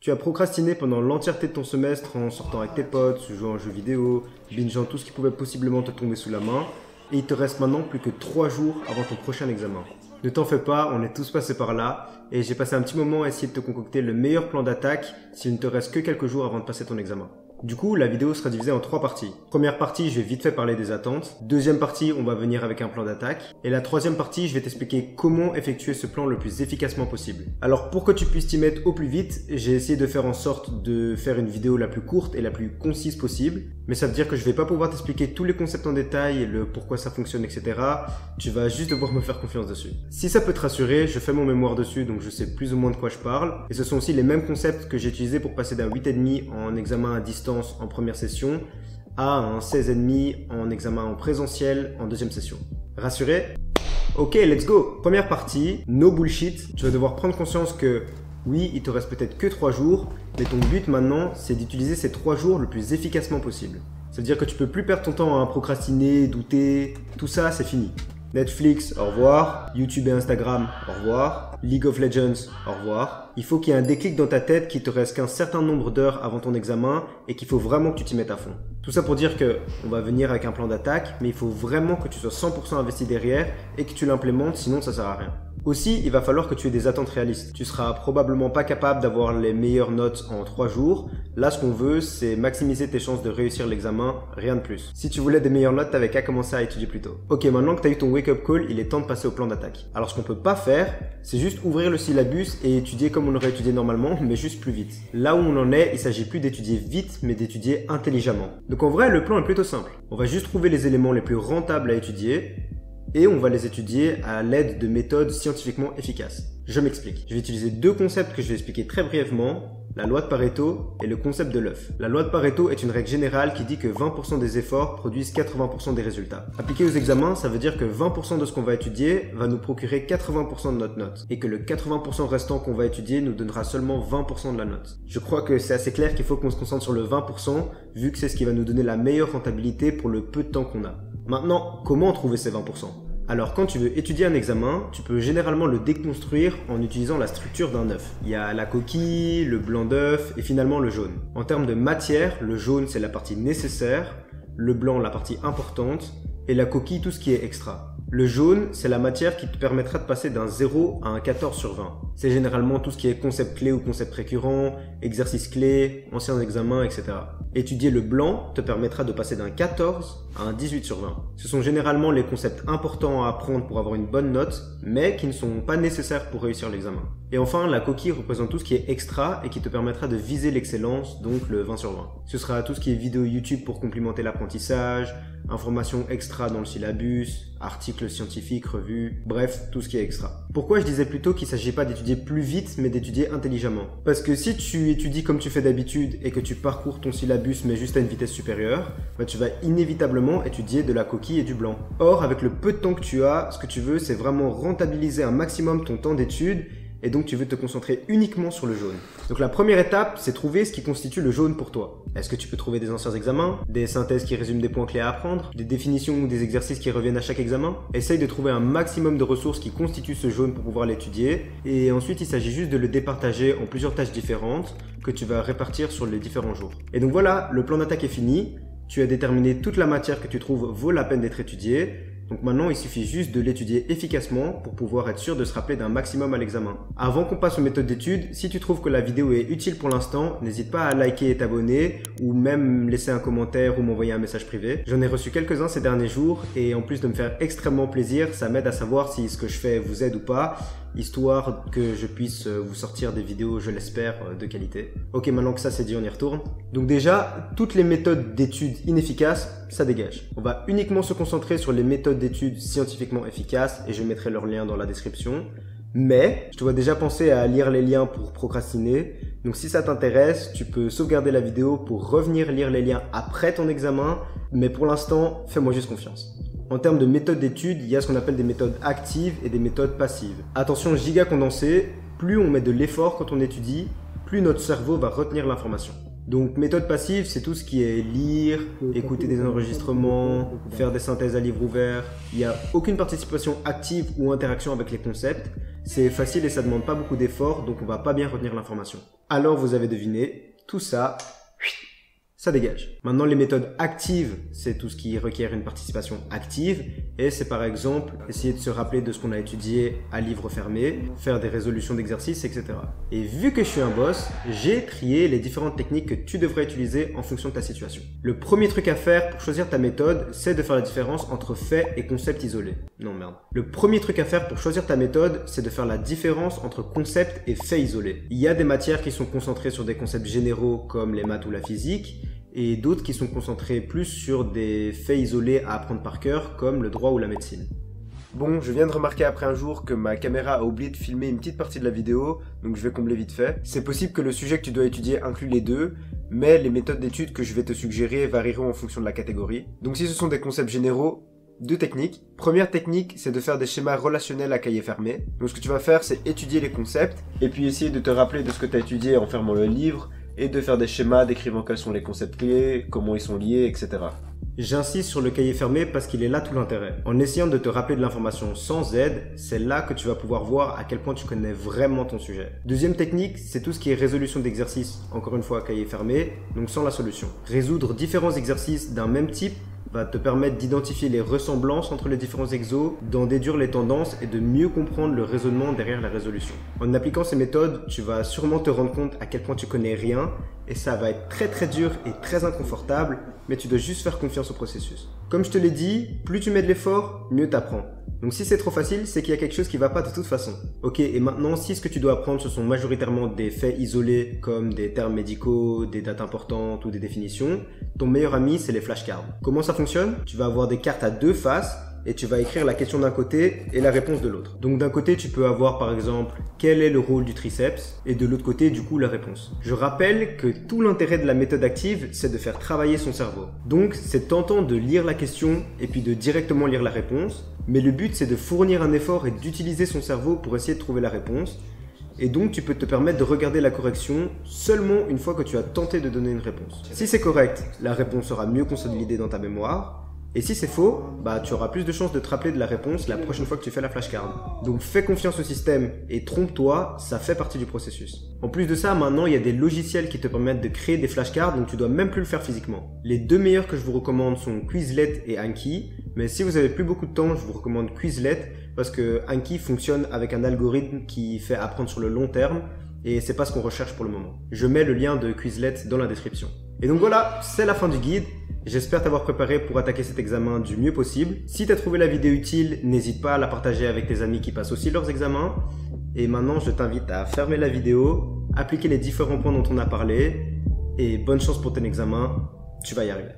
Tu as procrastiné pendant l'entièreté de ton semestre en sortant avec tes potes, jouant aux jeux vidéo, bingeant tout ce qui pouvait possiblement te tomber sous la main, et il te reste maintenant plus que 3 jours avant ton prochain examen. Ne t'en fais pas, on est tous passés par là, et j'ai passé un petit moment à essayer de te concocter le meilleur plan d'attaque s'il ne te reste que quelques jours avant de passer ton examen. Du coup, la vidéo sera divisée en 3 parties. Première partie, je vais vite fait parler des attentes. Deuxième partie, on va venir avec un plan d'attaque. Et la troisième partie, je vais t'expliquer comment effectuer ce plan le plus efficacement possible. Alors, pour que tu puisses t'y mettre au plus vite, j'ai essayé de faire en sorte de faire une vidéo la plus courte et la plus concise possible. Mais ça veut dire que je vais pas pouvoir t'expliquer tous les concepts en détail, le pourquoi ça fonctionne, etc. Tu vas juste devoir me faire confiance dessus. Si ça peut te rassurer, je fais mon mémoire dessus, donc je sais plus ou moins de quoi je parle. Et ce sont aussi les mêmes concepts que j'ai utilisés pour passer d'un 8,5 en examen à distance en première session à un 16,5 en examen en présentiel en deuxième session. Rassuré? Ok, let's go! Première partie, no bullshit. Tu vas devoir prendre conscience que oui, il te reste peut-être que 3 jours, mais ton but maintenant, c'est d'utiliser ces 3 jours le plus efficacement possible. C'est-à-dire que tu peux plus perdre ton temps à procrastiner, douter, tout ça, c'est fini. Netflix, au revoir. YouTube et Instagram, au revoir. League of Legends, au revoir. Il faut qu'il y ait un déclic dans ta tête qu'il te reste qu'un certain nombre d'heures avant ton examen et qu'il faut vraiment que tu t'y mettes à fond. Tout ça pour dire que on va venir avec un plan d'attaque, mais il faut vraiment que tu sois 100% investi derrière et que tu l'implémentes, sinon ça sert à rien. Aussi, il va falloir que tu aies des attentes réalistes. Tu seras probablement pas capable d'avoir les meilleures notes en 3 jours. Là, ce qu'on veut, c'est maximiser tes chances de réussir l'examen, rien de plus. Si tu voulais des meilleures notes, t'avais qu'à commencer à étudier plus tôt. Ok, maintenant que tu as eu ton wake-up call, il est temps de passer au plan d'attaque. Alors, ce qu'on peut pas faire, c'est juste ouvrir le syllabus et étudier comme on aurait étudié normalement, mais juste plus vite. Là où on en est, il s'agit plus d'étudier vite, mais d'étudier intelligemment. Donc en vrai, le plan est plutôt simple. On va juste trouver les éléments les plus rentables à étudier, et on va les étudier à l'aide de méthodes scientifiquement efficaces. Je m'explique. Je vais utiliser 2 concepts que je vais expliquer très brièvement, la loi de Pareto et le concept de l'œuf. La loi de Pareto est une règle générale qui dit que 20% des efforts produisent 80% des résultats. Appliqué aux examens, ça veut dire que 20% de ce qu'on va étudier va nous procurer 80% de notre note, et que le 80% restant qu'on va étudier nous donnera seulement 20% de la note. Je crois que c'est assez clair qu'il faut qu'on se concentre sur le 20%, vu que c'est ce qui va nous donner la meilleure rentabilité pour le peu de temps qu'on a. Maintenant, comment trouver ces 20%? Alors quand tu veux étudier un examen, tu peux généralement le déconstruire en utilisant la structure d'un œuf. Il y a la coquille, le blanc d'œuf et finalement le jaune. En termes de matière, le jaune c'est la partie nécessaire, le blanc la partie importante et la coquille tout ce qui est extra. Le jaune, c'est la matière qui te permettra de passer d'un 0 à un 14 sur 20. C'est généralement tout ce qui est concept clé ou concept récurrent, exercice clé, anciens examens, etc. Étudier le blanc te permettra de passer d'un 14 à un 18 sur 20. Ce sont généralement les concepts importants à apprendre pour avoir une bonne note, mais qui ne sont pas nécessaires pour réussir l'examen. Et enfin, la coquille représente tout ce qui est extra et qui te permettra de viser l'excellence, donc le 20 sur 20. Ce sera tout ce qui est vidéo YouTube pour complimenter l'apprentissage, informations extra dans le syllabus, articles scientifiques, revues, bref, tout ce qui est extra. Pourquoi je disais plutôt qu'il ne s'agit pas d'étudier plus vite, mais d'étudier intelligemment? Parce que si tu étudies comme tu fais d'habitude et que tu parcours ton syllabus mais juste à une vitesse supérieure, bah tu vas inévitablement étudier de la coquille et du blanc. Or, avec le peu de temps que tu as, ce que tu veux, c'est vraiment rentabiliser un maximum ton temps d'étude, et donc tu veux te concentrer uniquement sur le jaune. Donc la première étape, c'est trouver ce qui constitue le jaune pour toi. Est-ce que tu peux trouver des anciens examens, des synthèses qui résument des points clés à apprendre, des définitions ou des exercices qui reviennent à chaque examen? Essaye de trouver un maximum de ressources qui constituent ce jaune pour pouvoir l'étudier, et ensuite il s'agit juste de le départager en plusieurs tâches différentes que tu vas répartir sur les différents jours. Et donc voilà, le plan d'attaque est fini. Tu as déterminé toute la matière que tu trouves vaut la peine d'être étudiée. Donc maintenant, il suffit juste de l'étudier efficacement pour pouvoir être sûr de se rappeler d'un maximum à l'examen. Avant qu'on passe aux méthodes d'étude, si tu trouves que la vidéo est utile pour l'instant, n'hésite pas à liker et t'abonner ou même laisser un commentaire ou m'envoyer un message privé. J'en ai reçu quelques-uns ces derniers jours et en plus de me faire extrêmement plaisir, ça m'aide à savoir si ce que je fais vous aide ou pas, histoire que je puisse vous sortir des vidéos, je l'espère, de qualité. Ok, maintenant que ça c'est dit, on y retourne. Donc déjà, toutes les méthodes d'étude inefficaces, ça dégage. On va uniquement se concentrer sur les méthodes d'études scientifiquement efficaces et je mettrai leurs liens dans la description. Mais je te vois déjà penser à lire les liens pour procrastiner. Donc si ça t'intéresse, tu peux sauvegarder la vidéo pour revenir lire les liens après ton examen. Mais pour l'instant, fais-moi juste confiance. En termes de méthodes d'études, il y a ce qu'on appelle des méthodes actives et des méthodes passives. Attention giga condensé, plus on met de l'effort quand on étudie, plus notre cerveau va retenir l'information. Donc méthode passive, c'est tout ce qui est lire, écouter des enregistrements, faire des synthèses à livre ouvert. Il n'y a aucune participation active ou interaction avec les concepts. C'est facile et ça ne demande pas beaucoup d'efforts, donc on va pas bien retenir l'information. Alors vous avez deviné, tout ça, ça dégage. Maintenant, les méthodes actives, c'est tout ce qui requiert une participation active. Et c'est par exemple essayer de se rappeler de ce qu'on a étudié à livre fermé, faire des résolutions d'exercices, etc. Et vu que je suis un boss, j'ai trié les différentes techniques que tu devrais utiliser en fonction de ta situation. Le premier truc à faire pour choisir ta méthode, c'est de faire la différence entre faits et concepts isolés. Non, merde. Le premier truc à faire pour choisir ta méthode, c'est de faire la différence entre concepts et faits isolés. Il y a des matières qui sont concentrées sur des concepts généraux comme les maths ou la physique, et d'autres qui sont concentrés plus sur des faits isolés à apprendre par cœur, comme le droit ou la médecine. Bon, je viens de remarquer après un jour que ma caméra a oublié de filmer une petite partie de la vidéo, donc je vais combler vite fait. C'est possible que le sujet que tu dois étudier inclue les deux, mais les méthodes d'étude que je vais te suggérer varieront en fonction de la catégorie. Donc si ce sont des concepts généraux, deux techniques. Première technique, c'est de faire des schémas relationnels à cahier fermé. Donc ce que tu vas faire, c'est étudier les concepts, et puis essayer de te rappeler de ce que tu as étudié en fermant le livre, et de faire des schémas décrivant quels sont les concepts clés, comment ils sont liés, etc. J'insiste sur le cahier fermé parce qu'il est là tout l'intérêt. En essayant de te rappeler de l'information sans aide, c'est là que tu vas pouvoir voir à quel point tu connais vraiment ton sujet. Deuxième technique, c'est tout ce qui est résolution d'exercices, encore une fois cahier fermé, donc sans la solution. Résoudre différents exercices d'un même type va te permettre d'identifier les ressemblances entre les différents exos, d'en déduire les tendances et de mieux comprendre le raisonnement derrière la résolution. En appliquant ces méthodes, tu vas sûrement te rendre compte à quel point tu connais rien et ça va être très dur et très inconfortable, mais tu dois juste faire confiance au processus. Comme je te l'ai dit, plus tu mets de l'effort, mieux t'apprends. Donc si c'est trop facile, c'est qu'il y a quelque chose qui va pas de toute façon. Ok, et maintenant, si ce que tu dois apprendre, ce sont majoritairement des faits isolés, comme des termes médicaux, des dates importantes ou des définitions, ton meilleur ami, c'est les flashcards. Comment ça fonctionne? Tu vas avoir des cartes à deux faces, et tu vas écrire la question d'un côté et la réponse de l'autre. Donc d'un côté, tu peux avoir par exemple quel est le rôle du triceps et de l'autre côté, du coup, la réponse. Je rappelle que tout l'intérêt de la méthode active, c'est de faire travailler son cerveau. Donc c'est tentant de lire la question et puis de directement lire la réponse, mais le but c'est de fournir un effort et d'utiliser son cerveau pour essayer de trouver la réponse. Et donc tu peux te permettre de regarder la correction seulement une fois que tu as tenté de donner une réponse. Si c'est correct, la réponse sera mieux consolidée dans ta mémoire. Et si c'est faux, tu auras plus de chances de te rappeler de la réponse la prochaine fois que tu fais la flashcard. Donc fais confiance au système et trompe-toi, ça fait partie du processus. En plus de ça, maintenant il y a des logiciels qui te permettent de créer des flashcards, donc tu dois même plus le faire physiquement. Les deux meilleurs que je vous recommande sont Quizlet et Anki, mais si vous avez plus beaucoup de temps, je vous recommande Quizlet parce que Anki fonctionne avec un algorithme qui fait apprendre sur le long terme et c'est pas ce qu'on recherche pour le moment. Je mets le lien de Quizlet dans la description. Et donc voilà, c'est la fin du guide. J'espère t'avoir préparé pour attaquer cet examen du mieux possible. Si tu as trouvé la vidéo utile, n'hésite pas à la partager avec tes amis qui passent aussi leurs examens. Et maintenant, je t'invite à fermer la vidéo, appliquer les différents points dont on a parlé, et bonne chance pour ton examen, tu vas y arriver.